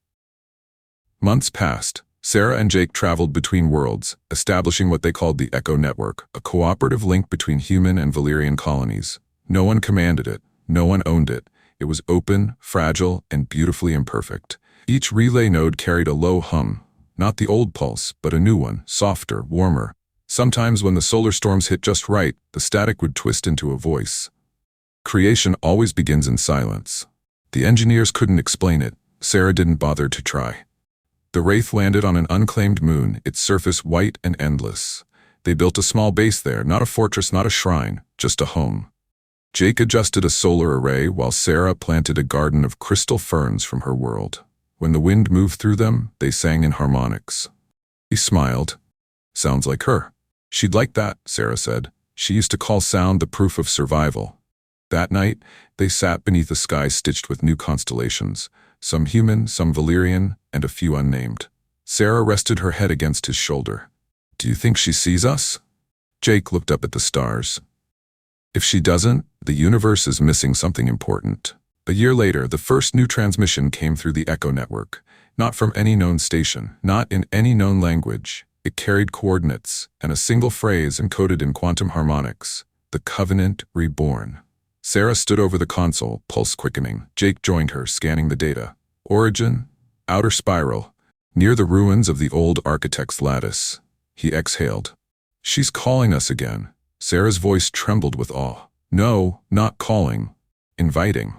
Months passed. Sarah and Jake traveled between worlds, establishing what they called the Echo Network, a cooperative link between human and Valerian colonies. No one commanded it. No one owned it. It was open, fragile, and beautifully imperfect. Each relay node carried a low hum. Not the old pulse, but a new one, softer, warmer. Sometimes when the solar storms hit just right, the static would twist into a voice. Creation always begins in silence. The engineers couldn't explain it. Sarah didn't bother to try. The Wraith landed on an unclaimed moon, its surface white and endless. They built a small base there, not a fortress, not a shrine, just a home. Jake adjusted a solar array while Sarah planted a garden of crystal ferns from her world. When the wind moved through them, they sang in harmonics. He smiled. Sounds like her. She'd like that, Sarah said. She used to call sound the proof of survival. That night, they sat beneath a sky stitched with new constellations. Some human, some Valerian, and a few unnamed. Sarah rested her head against his shoulder. Do you think she sees us? Jake looked up at the stars. If she doesn't, the universe is missing something important. A year later, the first new transmission came through the Echo Network. Not from any known station, not in any known language. It carried coordinates, and a single phrase encoded in quantum harmonics. The Covenant Reborn. Sarah stood over the console, pulse quickening. Jake joined her, scanning the data. Origin, outer spiral, near the ruins of the old architect's lattice. He exhaled. She's calling us again. Sarah's voice trembled with awe. No, not calling. Inviting.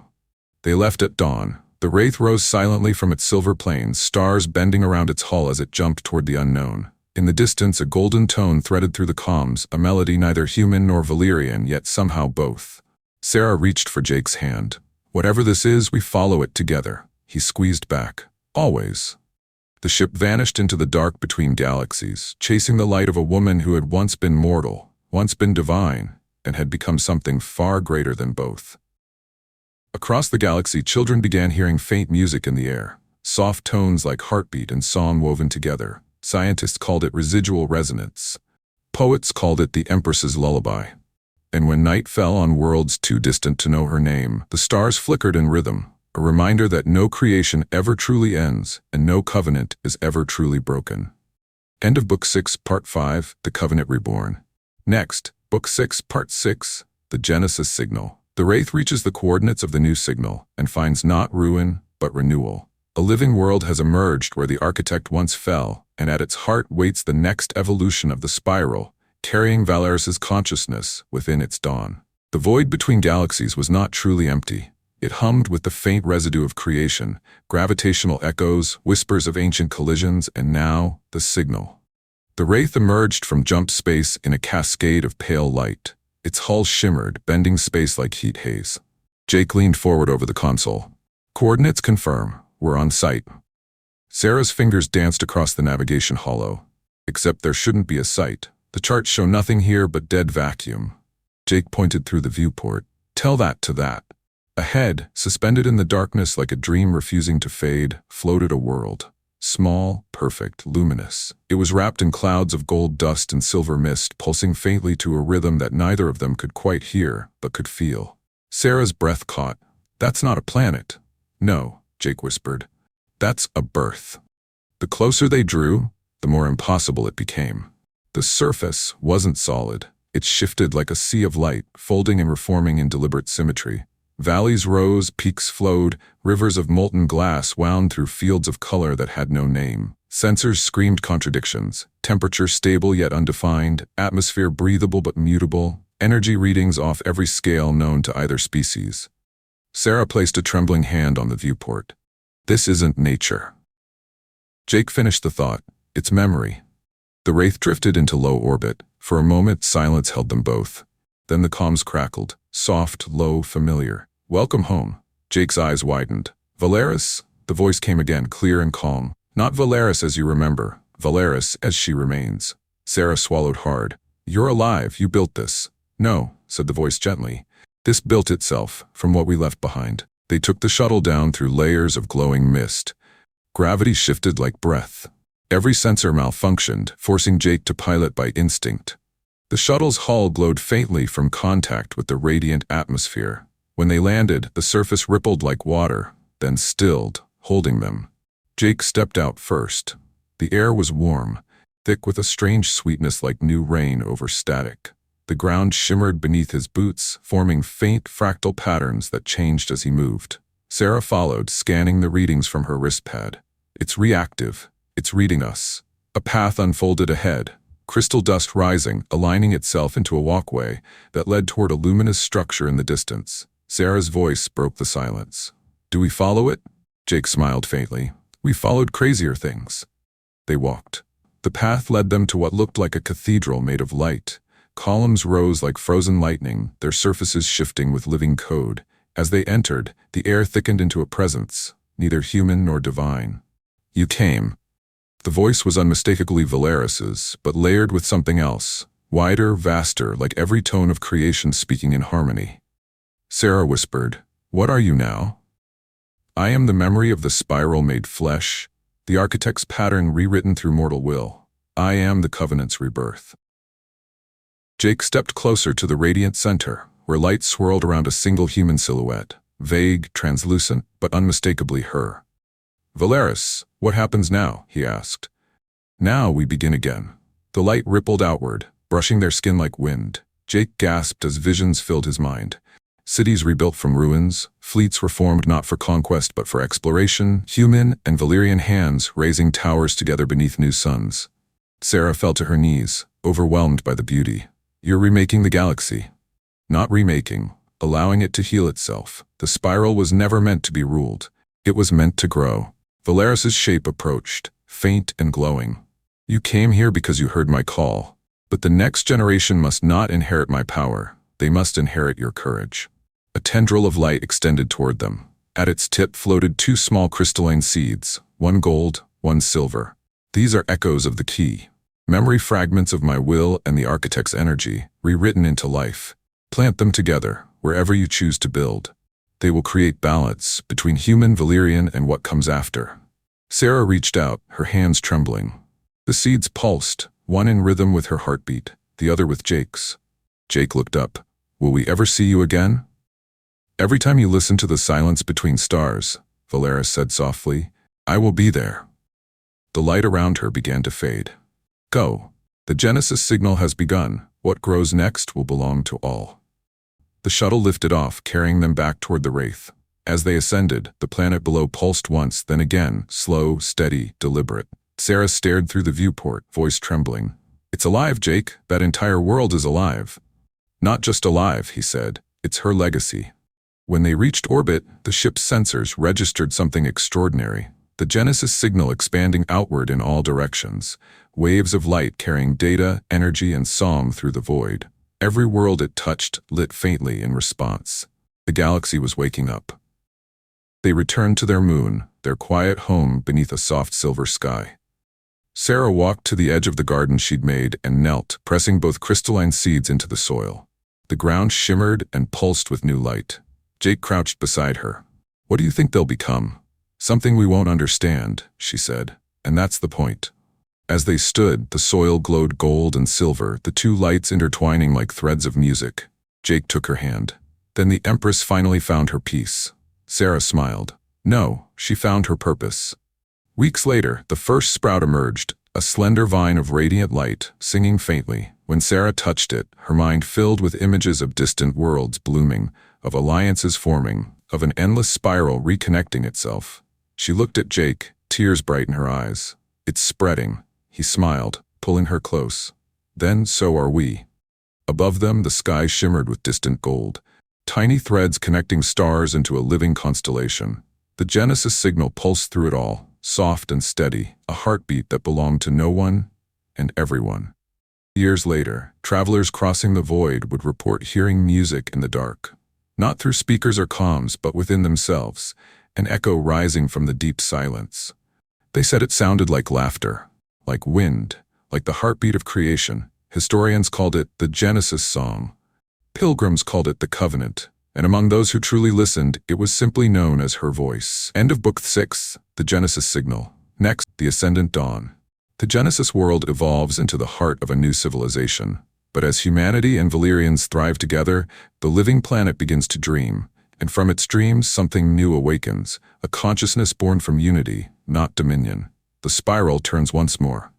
They left at dawn. The Wraith rose silently from its silver plains, stars bending around its hull as it jumped toward the unknown. In the distance, a golden tone threaded through the comms, a melody neither human nor Valerian, yet somehow both. Sarah reached for Jake's hand. Whatever this is, we follow it together. He squeezed back. Always. The ship vanished into the dark between galaxies, chasing the light of a woman who had once been mortal, once been divine, and had become something far greater than both. Across the galaxy, children began hearing faint music in the air, soft tones like heartbeat and song woven together. Scientists called it residual resonance. Poets called it the Empress's lullaby. And when night fell on worlds too distant to know her name, the stars flickered in rhythm, a reminder that no creation ever truly ends and no covenant is ever truly broken. End of Book 6, Part 5, The Covenant Reborn. Next, Book 6, Part 6, The Genesis Signal. The Wraith reaches the coordinates of the new signal and finds not ruin, but renewal. A living world has emerged where the architect once fell, and at its heart waits the next evolution of the spiral, carrying Valeris's consciousness within its dawn. The void between galaxies was not truly empty. It hummed with the faint residue of creation, gravitational echoes, whispers of ancient collisions, and now, the signal. The Wraith emerged from jump space in a cascade of pale light. Its hull shimmered, bending space like heat haze. Jake leaned forward over the console. Coordinates confirm. We're on site. Sarah's fingers danced across the navigation hollow. Except there shouldn't be a site. The charts show nothing here but dead vacuum. Jake pointed through the viewport. Tell that to that. Ahead, suspended in the darkness like a dream refusing to fade, floated a world. Small, perfect, luminous. It was wrapped in clouds of gold dust and silver mist, pulsing faintly to a rhythm that neither of them could quite hear, but could feel. Sarah's breath caught. That's not a planet. No, Jake whispered. That's a birth. The closer they drew, the more impossible it became. The surface wasn't solid. It shifted like a sea of light, folding and reforming in deliberate symmetry. Valleys rose, peaks flowed, rivers of molten glass wound through fields of color that had no name. Sensors screamed contradictions. Temperature stable yet undefined, atmosphere breathable but mutable, energy readings off every scale known to either species. Sarah placed a trembling hand on the viewport. This isn't nature. Jake finished the thought. It's memory. The Wraith drifted into low orbit. For a moment, silence held them both. Then the comms crackled. Soft, low, familiar. Welcome home. Jake's eyes widened. Valeris? The voice came again, clear and calm. Not Valeris as you remember. Valeris as she remains. Sarah swallowed hard. You're alive. You built this. No, said the voice gently. This built itself, from what we left behind. They took the shuttle down through layers of glowing mist. Gravity shifted like breath. Every sensor malfunctioned, forcing Jake to pilot by instinct. The shuttle's hull glowed faintly from contact with the radiant atmosphere. When they landed, the surface rippled like water, then stilled, holding them. Jake stepped out first. The air was warm, thick with a strange sweetness like new rain over static. The ground shimmered beneath his boots, forming faint fractal patterns that changed as he moved. Sarah followed, scanning the readings from her wristpad. It's reactive. It's reading us. A path unfolded ahead. Crystal dust rising, aligning itself into a walkway that led toward a luminous structure in the distance. Sarah's voice broke the silence. Do we follow it? Jake smiled faintly. We followed crazier things. They walked. The path led them to what looked like a cathedral made of light. Columns rose like frozen lightning, their surfaces shifting with living code. As they entered, the air thickened into a presence, neither human nor divine. You came. The voice was unmistakably Valeris's, but layered with something else, wider, vaster, like every tone of creation speaking in harmony. Sarah whispered, What are you now? I am the memory of the spiral made flesh, the architect's pattern rewritten through mortal will. I am the covenant's rebirth. Jake stepped closer to the radiant center, where light swirled around a single human silhouette, vague, translucent, but unmistakably her. Valeris, what happens now? He asked. Now we begin again. The light rippled outward, brushing their skin like wind. Jake gasped as visions filled his mind. Cities rebuilt from ruins, fleets reformed not for conquest but for exploration, human and Valyrian hands raising towers together beneath new suns. Sarah fell to her knees, overwhelmed by the beauty. You're remaking the galaxy. Not remaking, allowing it to heal itself. The spiral was never meant to be ruled. It was meant to grow. Valeris's shape approached, faint and glowing. You came here because you heard my call. But the next generation must not inherit my power. They must inherit your courage. A tendril of light extended toward them. At its tip floated two small crystalline seeds, one gold, one silver. These are echoes of the key. Memory fragments of my will and the architect's energy, rewritten into life. Plant them together, wherever you choose to build. They will create balance between human, Valyrian, and what comes after. Sarah reached out, her hands trembling. The seeds pulsed, one in rhythm with her heartbeat, the other with Jake's. Jake looked up. Will we ever see you again? Every time you listen to the silence between stars, Valeris said softly, I will be there. The light around her began to fade. Go. The Genesis signal has begun. What grows next will belong to all. The shuttle lifted off, carrying them back toward the Wraith. As they ascended, the planet below pulsed once, then again, slow, steady, deliberate. Sarah stared through the viewport, voice trembling. It's alive, Jake. That entire world is alive. Not just alive, he said. It's her legacy. When they reached orbit, the ship's sensors registered something extraordinary. The Genesis signal expanding outward in all directions, waves of light carrying data, energy, and song through the void. Every world it touched lit faintly in response. The galaxy was waking up. They returned to their moon, their quiet home beneath a soft silver sky. Sarah walked to the edge of the garden she'd made and knelt, pressing both crystalline seeds into the soil. The ground shimmered and pulsed with new light. Jake crouched beside her. "What do you think they'll become?" "Something we won't understand," she said, "and that's the point." As they stood, the soil glowed gold and silver, the two lights intertwining like threads of music. Jake took her hand. Then the Empress finally found her peace. Sarah smiled. No, she found her purpose. Weeks later, the first sprout emerged, a slender vine of radiant light, singing faintly. When Sarah touched it, her mind filled with images of distant worlds blooming, of alliances forming, of an endless spiral reconnecting itself. She looked at Jake, tears bright in her eyes. "It's spreading," he smiled, pulling her close. "Then so are we." Above them, the sky shimmered with distant gold, tiny threads connecting stars into a living constellation. The Genesis signal pulsed through it all, soft and steady, a heartbeat that belonged to no one and everyone. Years later, travelers crossing the void would report hearing music in the dark. Not through speakers or comms, but within themselves, an echo rising from the deep silence. They said it sounded like laughter, like wind, like the heartbeat of creation. Historians called it the Genesis song. Pilgrims called it the Covenant, and among those who truly listened, it was simply known as her voice. End of Book 6, The Genesis Signal. Next, The Ascendant Dawn. The Genesis world evolves into the heart of a new civilization. But as humanity and Valerians thrive together, the living planet begins to dream, and from its dreams something new awakens, a consciousness born from unity, not dominion. The spiral turns once more.